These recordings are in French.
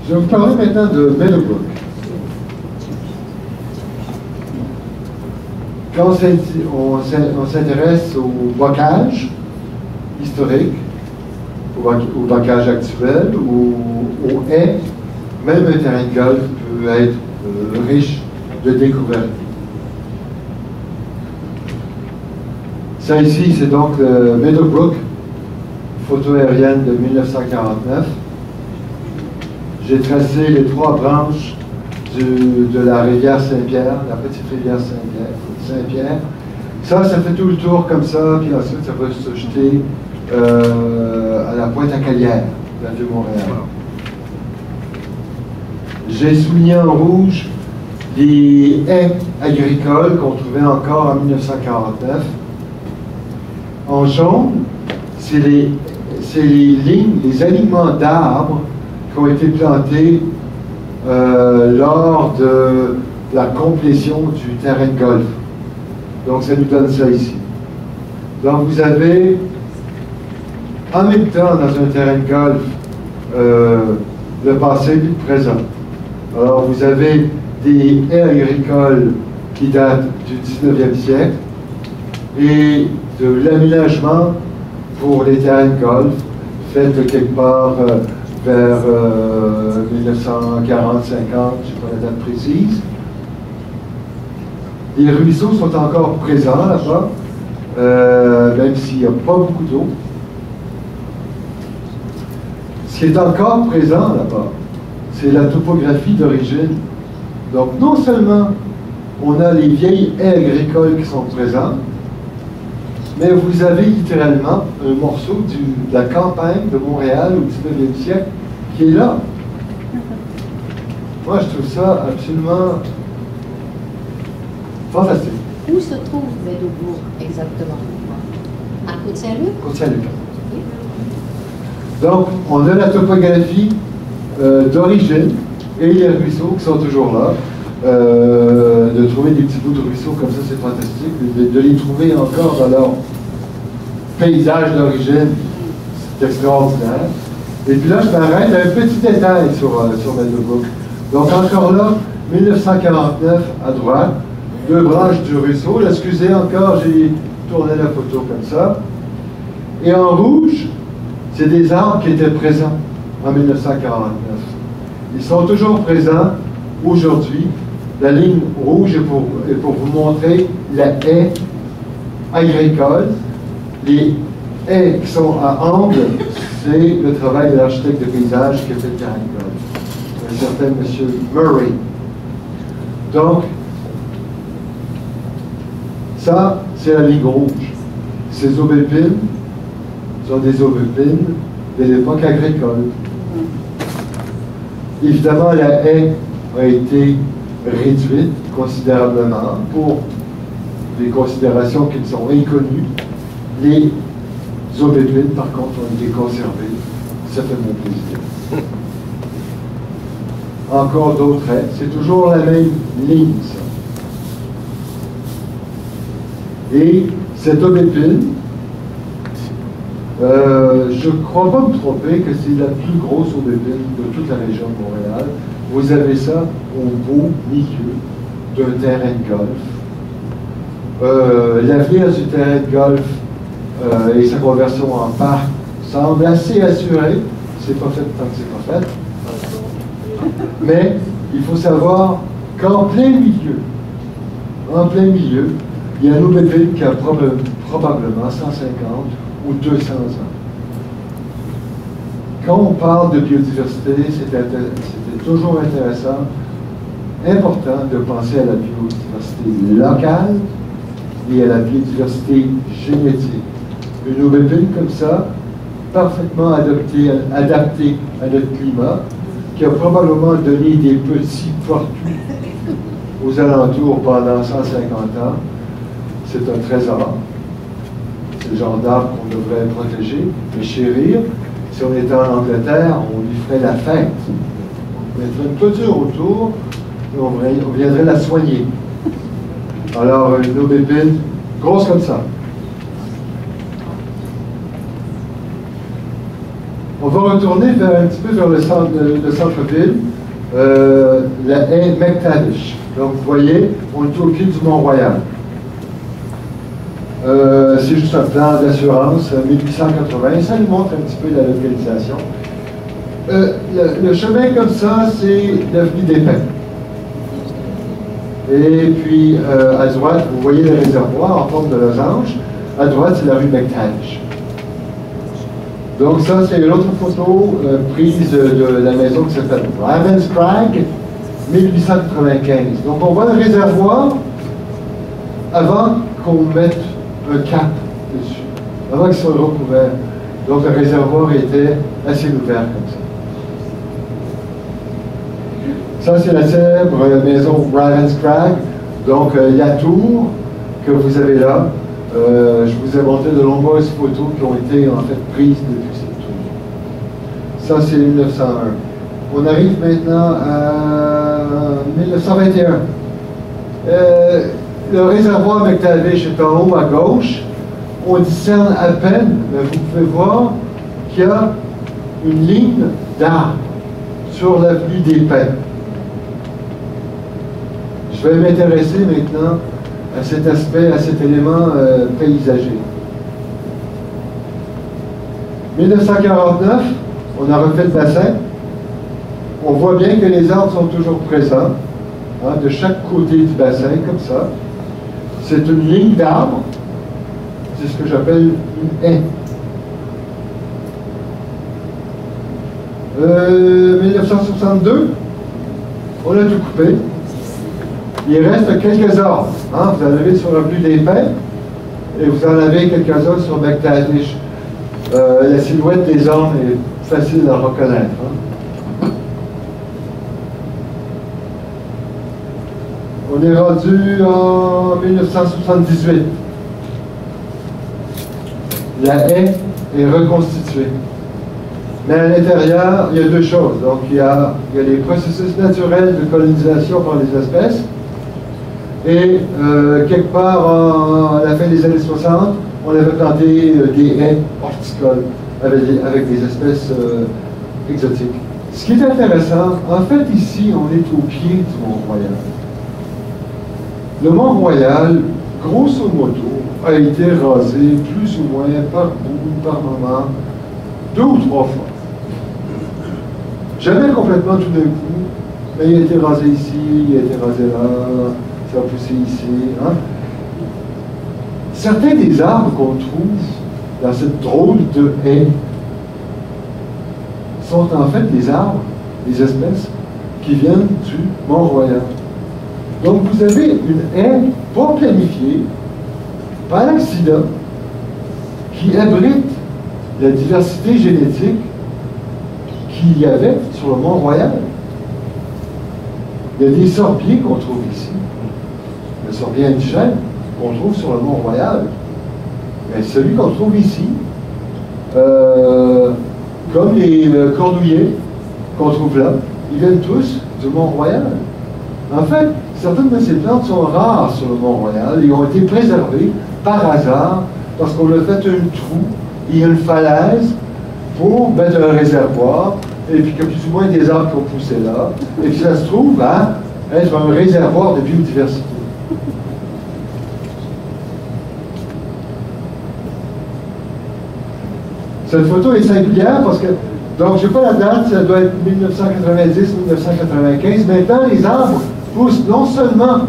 Je vais vous parler maintenant de Meadowbrook. Quand on s'intéresse au bocage historique, au bocage actuel, ou aux haies, même un terrain de golf peut être riche de découvertes. Ça ici, c'est donc le Meadowbrook, photo aérienne de 1949. J'ai tracé les 3 branches de la rivière Saint-Pierre, la petite rivière Saint-Pierre. Ça fait tout le tour comme ça, puis ensuite ça va se jeter à la Pointe-à-Calière, dans le Vieux-Montréal. J'ai souligné en rouge les haies agricoles qu'on trouvait encore en 1949. En jaune, c'est les lignes, les alignements d'arbres qui ont été plantés lors de la complétion du terrain de golf. Donc ça nous donne ça ici. Donc vous avez en même temps dans un terrain de golf le passé et le présent. Alors vous avez des haies agricoles qui datent du 19e siècle et de l'aménagement pour les terrains de golf fait quelque part vers 1940-50, je ne sais pas la date précise. Les ruisseaux sont encore présents là-bas, même s'il n'y a pas beaucoup d'eau. Ce qui est encore présent là-bas, c'est la topographie d'origine. Donc non seulement on a les vieilles haies agricoles qui sont présentes, mais vous avez littéralement un morceau de la campagne de Montréal au 19e siècle qui est là. Moi, je trouve ça absolument fantastique. Où se trouve Meadowbrook exactement? À Côte-Saint-Luc? Côte-Saint-Luc. Donc, on a la topographie d'origine et les ruisseaux qui sont toujours là. De trouver des petits bouts de ruisseaux comme ça, c'est fantastique. De les trouver encore dans leur paysage d'origine, c'est extraordinaire. Et puis là, je m'arrête à un petit détail sur Meadowbrook. Donc encore là, 1949 à droite, 2 branches du ruisseau. Là, excusez encore, j'ai tourné la photo comme ça. Et en rouge, c'est des arbres qui étaient présents en 1949. Ils sont toujours présents aujourd'hui. La ligne rouge est pour vous montrer la haie agricole. Les haies qui sont à angle, c'est le travail de l'architecte de paysage qui a fait le terrain de golf, un certain M. Murray. Donc, ça, c'est la ligne rouge. Ces aubépines sont des aubépines de l'époque agricole. Évidemment, la haie a été réduite considérablement pour des considérations qui sont inconnues. Les aubépines, par contre, ont été conservées. Ça fait mon plaisir. Encore d'autres haies. C'est toujours la même ligne, ça. Et cette aubépine, je ne crois pas me tromper que c'est la plus grosse aubépine de toute la région de Montréal. Vous avez ça au beau milieu d'un terrain de golf. L'avenir du terrain de golf et sa conversion en parc semble assez assuré. C'est pas fait tant que c'est pas fait. Mais il faut savoir qu'en plein milieu, il y a une aubépine qui a probablement 150 ou 200 ans. Quand on parle de biodiversité, c'était toujours important de penser à la biodiversité locale et à la biodiversité génétique. Une aubépine comme ça, parfaitement adaptée à notre climat, qui a probablement donné des petits tortues aux alentours pendant 150 ans, c'est un trésor. C'est le genre d'arbre qu'on devrait protéger et chérir. Si on était en Angleterre, on lui ferait la fête. On mettrait une toiture autour et on viendrait la soigner. Alors, une aubépine grosse comme ça. On va retourner un petit peu vers le centre-ville, la haie McTavish. Donc vous voyez, on est au pied du Mont-Royal. C'est juste un plan d'assurance 1880, ça nous montre un petit peu la localisation. Le chemin comme ça, c'est l'avenue des Pins. Et puis à droite, vous voyez le réservoir en forme de losange. À droite, c'est la rue McTavish. Donc ça, c'est une autre photo prise de la maison qui s'appelle Ravenscrag, 1895. Donc on voit le réservoir avant qu'on mette un cap dessus, avant qu'il soit recouvert. Donc le réservoir était assez ouvert comme ça. Ça, c'est la célèbre maison Ravenscrag. Donc la tour que vous avez là, je vous ai montré de nombreuses photos qui ont été en fait prises depuis cette tour. Ça, c'est 1901. On arrive maintenant à 1921. Le réservoir McTavish est en haut à gauche. On discerne à peine, mais vous pouvez voir qu'il y a une ligne d'arbres sur l'avenue des Pins. Je vais m'intéresser maintenant à cet aspect, à cet élément paysager. 1949, on a refait le bassin. On voit bien que les arbres sont toujours présents, hein, de chaque côté du bassin, comme ça. C'est une ligne d'arbres. C'est ce que j'appelle une haie. 1962, on a tout coupé. Il reste quelques arbres. Hein. Vous en avez sur l'avenue des Pins et vous en avez quelques-uns sur McTavish. La silhouette des arbres est facile à reconnaître. Hein. On est rendu en 1978. La haie est reconstituée. Mais à l'intérieur, il y a deux choses. Donc, il y a les processus naturels de colonisation par les espèces. Et quelque part, à la fin des années 60, on avait planté des haies horticoles avec des espèces exotiques. Ce qui est intéressant, en fait, ici, on est au pied du Mont-Royal. Le Mont-Royal, grosso modo, a été rasé plus ou moins par bout, par moment, 2 ou 3 fois. Jamais complètement tout d'un coup, mais il a été rasé ici, il a été rasé là, ça a poussé ici. Hein? Certains des arbres qu'on trouve dans cette drôle de haie sont en fait des arbres, des espèces qui viennent du Mont-Royal. Donc vous avez une haie pas planifiée, par accident, qui abrite la diversité génétique qu'il y avait sur le Mont-Royal. Il y a des sorbiers qu'on trouve ici. Le sorbier indigène qu'on trouve sur le Mont-Royal. Mais celui qu'on trouve ici, comme les cornouillers qu'on trouve là, ils viennent tous du Mont-Royal. En fait, certaines de ces plantes sont rares sur le Mont-Royal et ont été préservées par hasard parce qu'on a fait un trou et une falaise pour mettre un réservoir et puis que plus ou moins des arbres qui ont poussé là et puis ça se trouve à être un réservoir de biodiversité. Cette photo est singulière parce que, donc je n'ai pas la date, ça doit être 1990-1995. Maintenant, les arbres poussent non seulement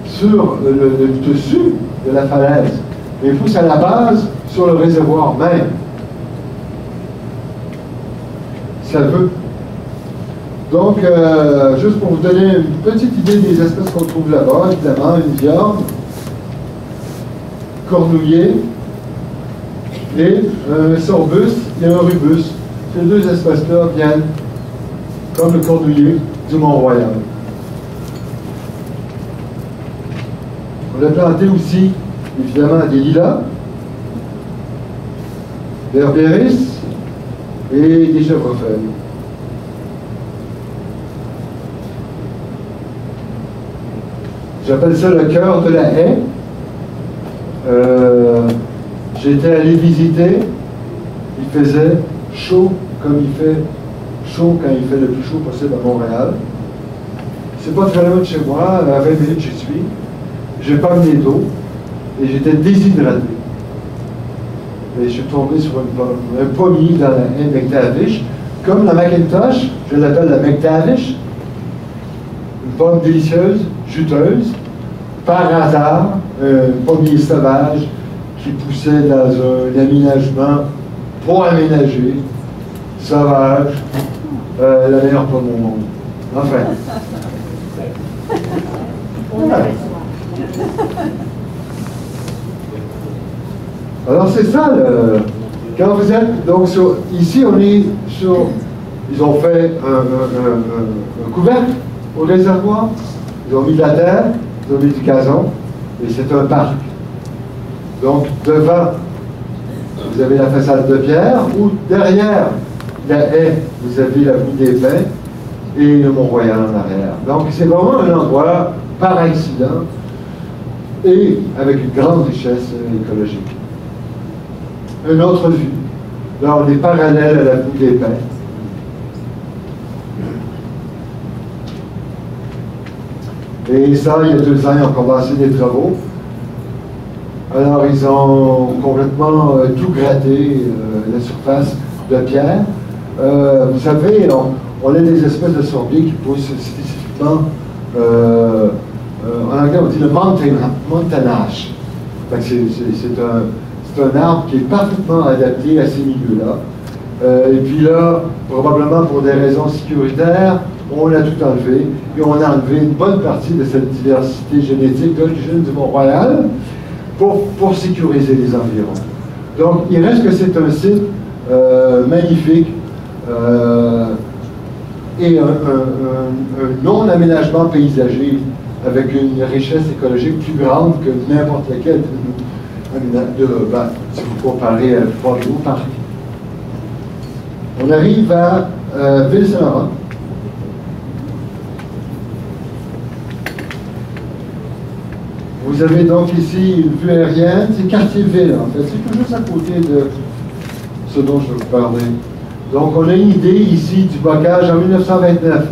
sur le dessus de la falaise, mais ils poussent à la base sur le réservoir même. Ça veut. Donc, juste pour vous donner une petite idée des espèces qu'on trouve là-bas, évidemment, une viande, cornouiller, et un sorbus et un rubus. Ces deux espèces-là viennent, comme le cornouiller, du Mont-Royal. On a planté aussi, évidemment, des lilas, des herbéris et des chèvrefeuilles. J'appelle ça le cœur de la haie. J'étais allé visiter, il faisait chaud comme il fait chaud quand il fait le plus chaud possible à Montréal. C'est pas très loin de chez moi, à 20 minutes j'y suis. J'ai pas amené d'eau et j'étais déshydraté. Et je suis tombé sur un pommier dans la haie McTavish, comme la Macintosh, je l'appelle la McTavish, une pomme délicieuse, juteuse, par hasard, un pommier sauvage qui poussait dans un aménagement pour aménager, sauvage, la meilleure pomme au monde. Enfin. Ouais. Alors c'est ça, quand vous êtes, donc ici on est sur, ils ont fait un couvercle au réservoir, ils ont mis de la terre, ils ont mis du gazon, et c'est un parc. Donc devant, vous avez la façade de pierre, ou derrière la haie, vous avez la Boue des Pins et le Mont-Royal en arrière. Donc c'est vraiment un endroit par accident et avec une grande richesse écologique. Une autre vue. Là, on est parallèle à la Boue des Pins. Et ça, il y a 2 ans, ils ont commencé des travaux. Alors, ils ont complètement tout gratté, la surface de pierre. Vous savez, on a des espèces de sorbiers qui poussent spécifiquement, en anglais, on dit le montagnage. C'est un arbre qui est parfaitement adapté à ces milieux-là. Et puis là, probablement pour des raisons sécuritaires, on a tout enlevé et on a enlevé une bonne partie de cette diversité génétique d'origine du Mont-Royal pour sécuriser les environs. Donc, il reste que c'est un site magnifique et un non-aménagement paysager avec une richesse écologique plus grande que n'importe lequel si vous comparez à la plupart des autres parcs. On arrive à Ville-Saint-Laurent. Vous avez donc ici une vue aérienne, c'est quartier-ville en fait, c'est tout juste à côté de ce dont je vais vous parler. Donc on a une idée ici du bocage en 1929.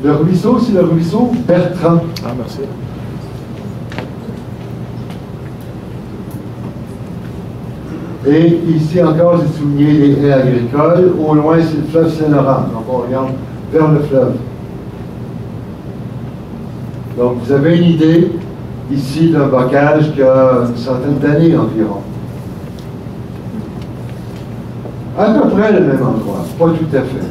Le ruisseau, c'est le ruisseau Bertrand. Ah, merci. Et ici encore, j'ai souligné les haies agricoles. Au loin, c'est le fleuve Saint-Laurent. Donc on regarde vers le fleuve. Donc vous avez une idée ici d'un bocage qui a une centaine d'années environ. À peu près le même endroit, pas tout à fait.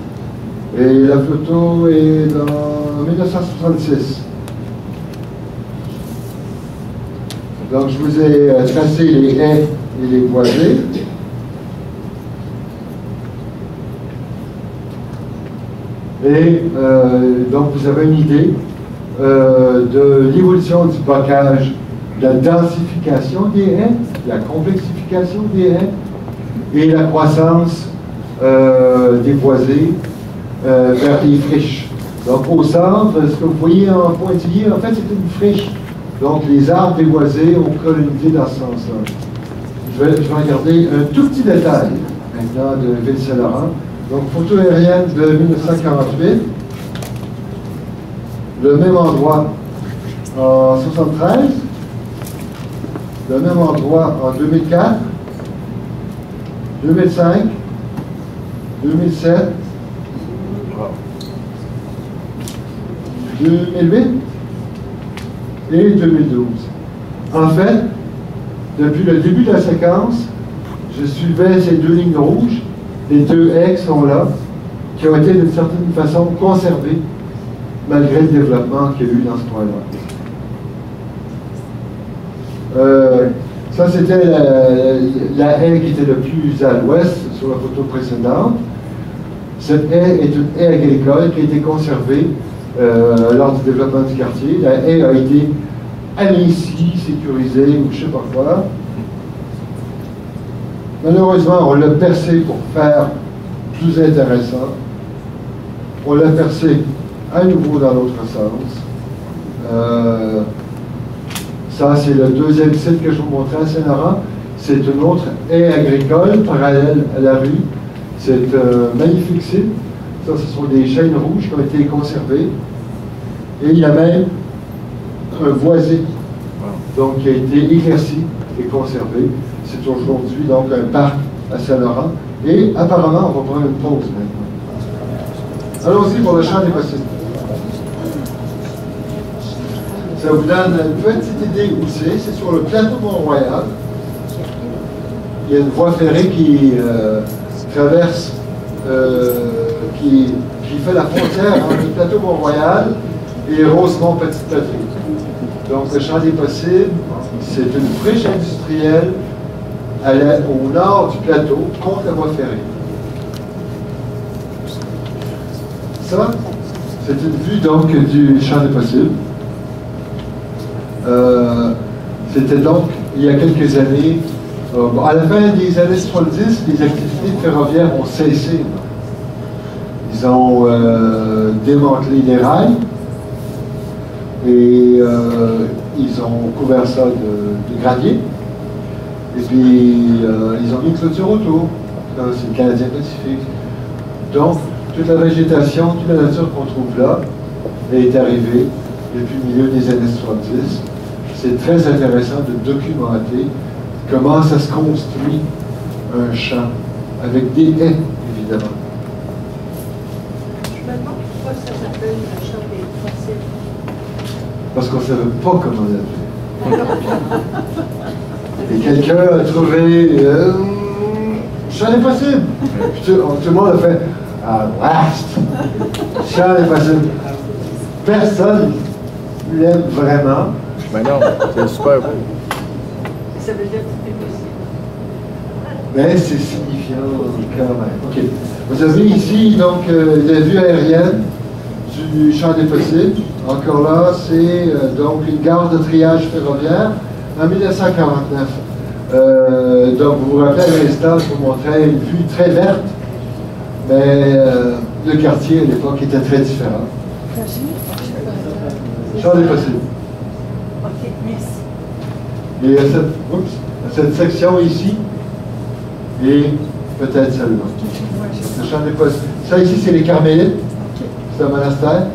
Et la photo est dans 1966. Donc je vous ai tracé les haies et les boisés. Et donc vous avez une idée de l'évolution du bocage, de la densification des haies, de la complexification des haies et la croissance des boisés vers les friches. Donc au centre, ce que vous voyez en pointillé, en fait c'est une friche. Donc les arbres déboisés ont colonisé dans ce sens-là. Je vais regarder un tout petit détail maintenant de Ville-Saint-Laurent. Donc photo aérienne de 1948. Le même endroit en 73. Le même endroit en 2004. 2005. 2007. 2008 et 2012. En fait, depuis le début de la séquence, je suivais ces 2 lignes rouges, les 2 haies qui sont là, qui ont été d'une certaine façon conservées malgré le développement qu'il y a eu dans ce coin-là. Ça, c'était la haie qui était le plus à l'ouest sur la photo précédente. Cette haie est une haie agricole qui a été conservée lors du développement du quartier. La haie a été ici, sécurisée ou je ne sais pas quoi. Malheureusement, on l'a percé pour faire plus intéressant. On l'a percé à nouveau dans l'autre sens. Ça, c'est le deuxième site que je vous montrais à Saint-Laurent. C'est une autre haie agricole parallèle à la rue C'est un magnifique site. Ça, ce sont des chênes rouges qui ont été conservées. Et il y a même un boisé, donc, qui a été éclairci et conservé. C'est aujourd'hui donc un parc à Saint-Laurent. Et apparemment, on va prendre une pause maintenant. Allons-y pour le champ des possibles. Ça vous donne une petite idée où c'est sur le plateau Mont-Royal. Il y a une voie ferrée qui traverse, qui fait la frontière entre le plateau Mont-Royal et Rosemont-Petite-Patrie. Donc le champ des possibles, c'est une friche industrielle au nord du plateau contre la voie ferrée. Ça, c'est une vue donc du champ des possibles. C'était donc, il y a quelques années, à la fin des années 70, les activités ferroviaires ont cessé. Ils ont démantelé les rails et ils ont couvert ça de gravier. Et puis, ils ont mis une clôture autour. C'est le Canadien Pacifique. Donc, toute la végétation, toute la nature qu'on trouve là est arrivée depuis le milieu des années 70. C'est très intéressant de documenter comment ça se construit un champ, avec des haies, évidemment. Je me demande pourquoi ça s'appelle le champ des possibles. Parce qu'on ne savait pas comment l'appeler. Et quelqu'un a trouvé champ des possibles. Puis tout le monde a fait ah, last! Champ des possibles. Personne l'aime vraiment. Mais non, c'est super beau. Ça veut dire que tout est possible. Mais c'est signifiant quand même. OK. Vous avez ici donc la vue aérienne du champ des possibles. Encore là, c'est donc une gare de triage ferroviaire en 1949. Donc vous vous rappelez à l'instant, je vous montrais une vue très verte, mais le quartier à l'époque était très différent. Champ des possibles. OK, merci. Et cette section ici, et peut-être celle-là. Le champ des possibles. Ça ici, c'est les Carmélites. C'est un monastère.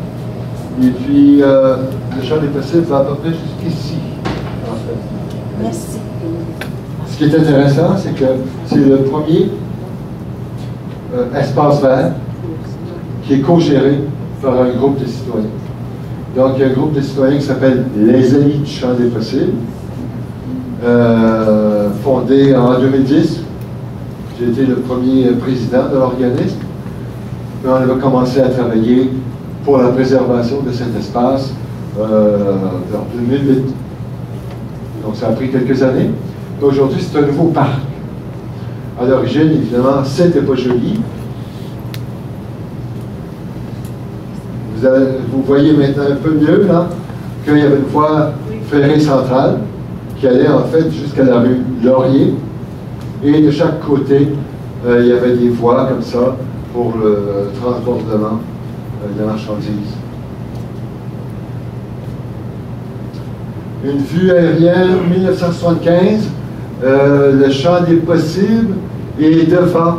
Et puis, le champ des possibles va à peu près jusqu'ici, en fait. Merci. Ce qui est intéressant, c'est que c'est le premier espace vert qui est co-géré par un groupe de citoyens. Donc, il y a un groupe de citoyens qui s'appelle les Amis du Champ des Possibles, fondé en 2010. J'ai été le premier président de l'organisme. On avait commencé à travailler pour la préservation de cet espace en 2008. Donc, ça a pris quelques années. Aujourd'hui, c'est un nouveau parc. À l'origine, évidemment, c'était pas joli. Vous voyez maintenant un peu mieux, là, qu'il y avait une voie ferrée centrale qui allait en fait jusqu'à la rue Laurier. Et de chaque côté, il y avait des voies comme ça pour le transportement de marchandises. Une vue aérienne 1975, le champ des possibles est devant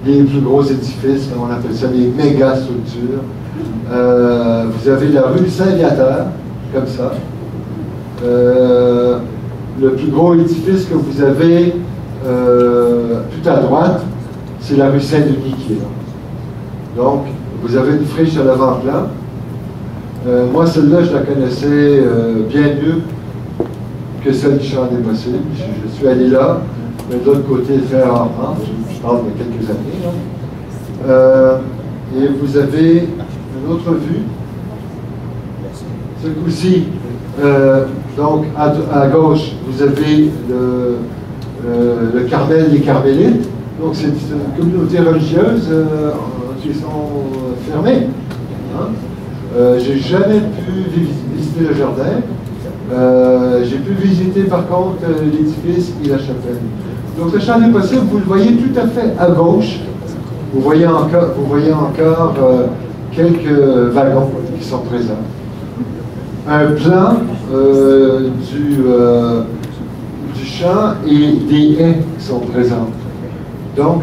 les plus gros édifices, on appelle ça les méga structures. Vous avez la rue Saint-Viateur, comme ça. Le plus gros édifice que vous avez tout à droite, c'est la rue Saint-Denis qui est là. Donc, vous avez une friche à l'avant-plan. Moi, celle-là, je la connaissais bien mieux que celle du champ des possibles. Je suis allé là, mais de l'autre côté, le fer en France, je parle de quelques années. Là. Et vous avez une autre vue. Ce coup-ci, donc à gauche, vous avez le Carmel des Carmélites. Donc, c'est une communauté religieuse qui sont fermées. Hein? J'ai jamais pu visiter le jardin. J'ai pu visiter par contre l'édifice et la chapelle. Donc le champ des possibles, vous le voyez tout à fait à gauche. Vous voyez encore quelques wagons qui sont présents. Un plan du champ et des haies qui sont présentes. Donc,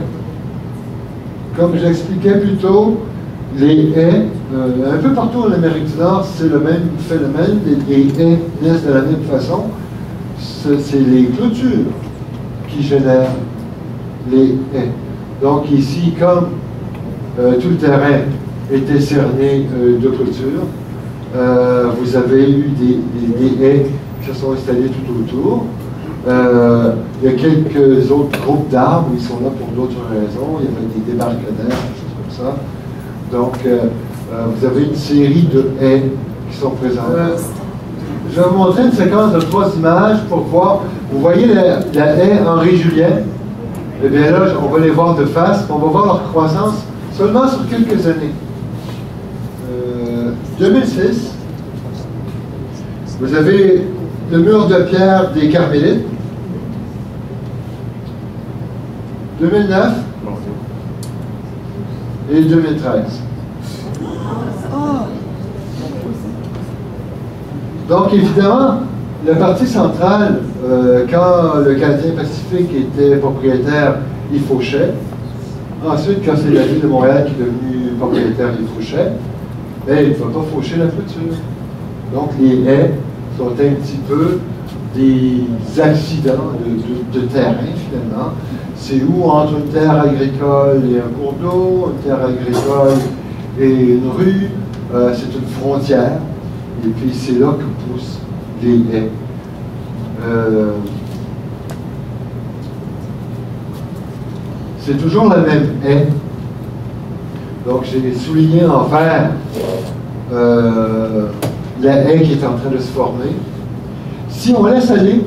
comme j'expliquais plus tôt, les haies, un peu partout en Amérique du Nord, c'est le même phénomène. Les haies naissent de la même façon. C'est les clôtures qui génèrent les haies. Donc ici, comme tout le terrain était cerné de clôture, vous avez eu des haies qui se sont installées tout autour. Il y a quelques autres groupes d'arbres où ils sont là pour d'autres raisons. Il y avait des débarcadères, des choses comme ça. Donc, vous avez une série de haies qui sont présentes. Je vais vous montrer une séquence de 3 images pour voir. Vous voyez la haie Henri Julien? Eh bien là, on va les voir de face. On va voir leur croissance seulement sur quelques années. 2006, vous avez le mur de pierre des Carmélites. 2009 et 2013. Donc, évidemment, la partie centrale, quand le Canadien Pacifique était propriétaire, il fauchait. Ensuite, quand c'est la ville de Montréal qui est devenue propriétaire, il fauchait. Mais il ne faut pas faucher la clôture. Donc, les haies sont un petit peu des accidents de terrain, finalement. C'est où, entre une terre agricole et un cours d'eau, une terre agricole et une rue, c'est une frontière. Et puis, c'est là que poussent les haies. C'est toujours la même haie. Donc, j'ai souligné en vert la haie qui est en train de se former. Si on laisse aller,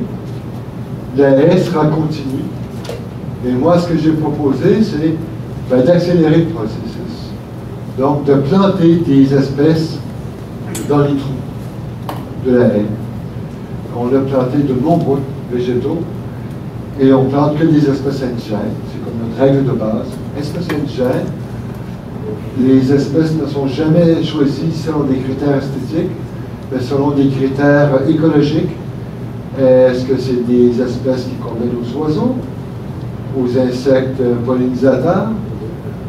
la haie sera continue. Et moi, ce que j'ai proposé, c'est d'accélérer le processus. Donc, de planter des espèces dans les trous de la haie. On a planté de nombreux végétaux et on plante que des espèces indigènes. C'est comme notre règle de base. Espèces indigènes. Les espèces ne sont jamais choisies selon des critères esthétiques, mais selon des critères écologiques. Est-ce que c'est des espèces qui conviennent aux oiseaux, aux insectes pollinisateurs?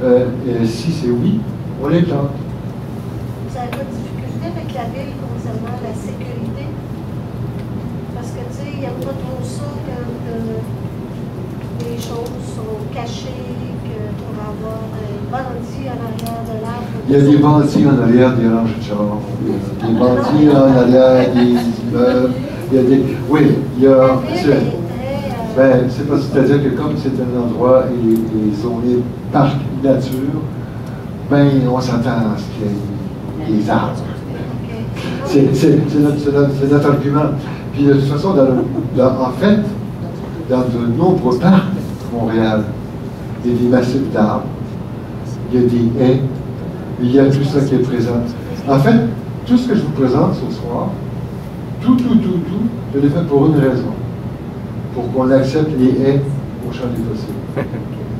Et si c'est oui, on les plante. Vous avez pas de difficulté avec la ville concernant la sécurité? Parce que, tu sais, il n'y a pas trop ça que les choses sont cachées, pour avoir un bandit en arrière de l'arbre. Il y a des bandits en arrière des ranges de chars. Il y a des bandits en arrière des immeubles. Il y a des... Oui, il y a... c'est pas, c'est-à-dire que comme c'est un endroit et zoné parc nature, ben on s'attend à ce qu'il y ait des arbres. C'est notre argument. Puis de toute façon, en fait, dans de nombreux parcs à Montréal, il y a des massifs d'arbres, il y a des haies, il y a tout ça qui est présent. En fait, tout ce que je vous présente ce soir, tout, je l'ai fait pour une raison. Pour qu'on accepte les haies au champ des possibles.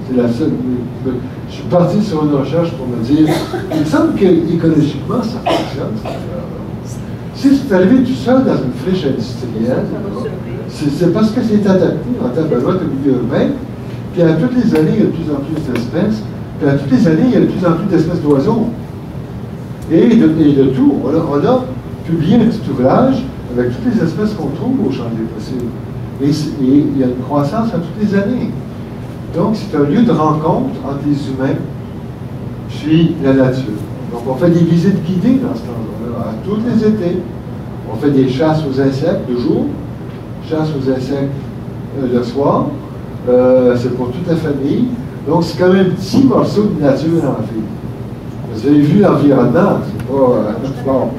C'est la seule. Je suis parti sur une recherche pour me dire, il me semble qu'écologiquement, ça fonctionne. Si c'est arrivé tout seul dans une friche industrielle, c'est parce que c'est adapté en tabarouette au milieu urbain. Puis à toutes les années, il y a de plus en plus d'espèces. Puis à toutes les années, il y a de plus en plus d'espèces d'oiseaux. Et de tout. On a publié un petit ouvrage avec toutes les espèces qu'on trouve au champ des possibles. Et il y a une croissance à toutes les années. Donc, c'est un lieu de rencontre entre les humains puis la nature. Donc, on fait des visites guidées dans cet endroit-là, à tous les étés. On fait des chasses aux insectes le jour, chasse aux insectes le soir. C'est pour toute la famille. Donc, c'est quand même un petit morceau de nature en ville. Vous avez vu l'environnement, c'est pas bon.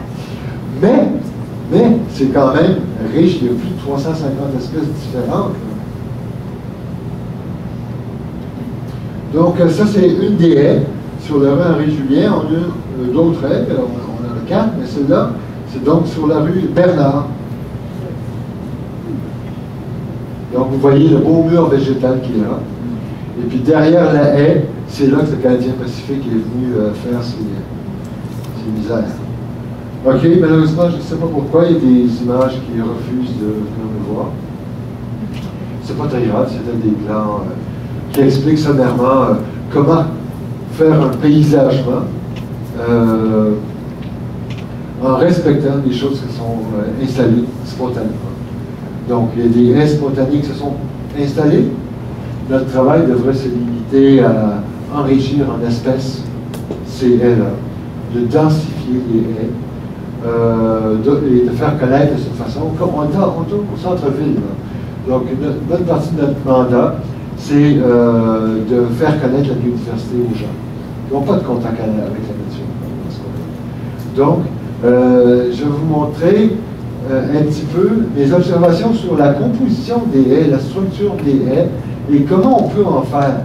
Mais c'est quand même riche, il y a plus de 350 espèces différentes. Donc, ça, c'est une des haies. Sur la rue Henri-Julien, on a d'autres haies, on en a 4, mais celle-là, c'est donc sur la rue Bernard. Donc, vous voyez le beau mur végétal qui est là. Et puis, derrière la haie, c'est là que le Canadien Pacifique est venu faire ses misères. OK, malheureusement, je ne sais pas pourquoi, il y a des images qui refusent de venir me voir. C'est pas très grave, c'était des plans qui expliquent sommairement comment faire un paysagement en respectant les choses qui sont installées spontanément. Donc, il y a des haies spontanées qui se sont installées. Notre travail devrait se limiter à enrichir en espèces ces haies-là, de densifier les haies, et de faire connaître de cette façon, comme on tourne au centre-ville. Donc, une bonne partie de notre mandat, c'est de faire connaître la biodiversité aux gens. Ils n'ont pas de contact avec la nature. Donc, je vais vous montrer un petit peu mes observations sur la composition des haies, la structure des haies, et comment on peut en faire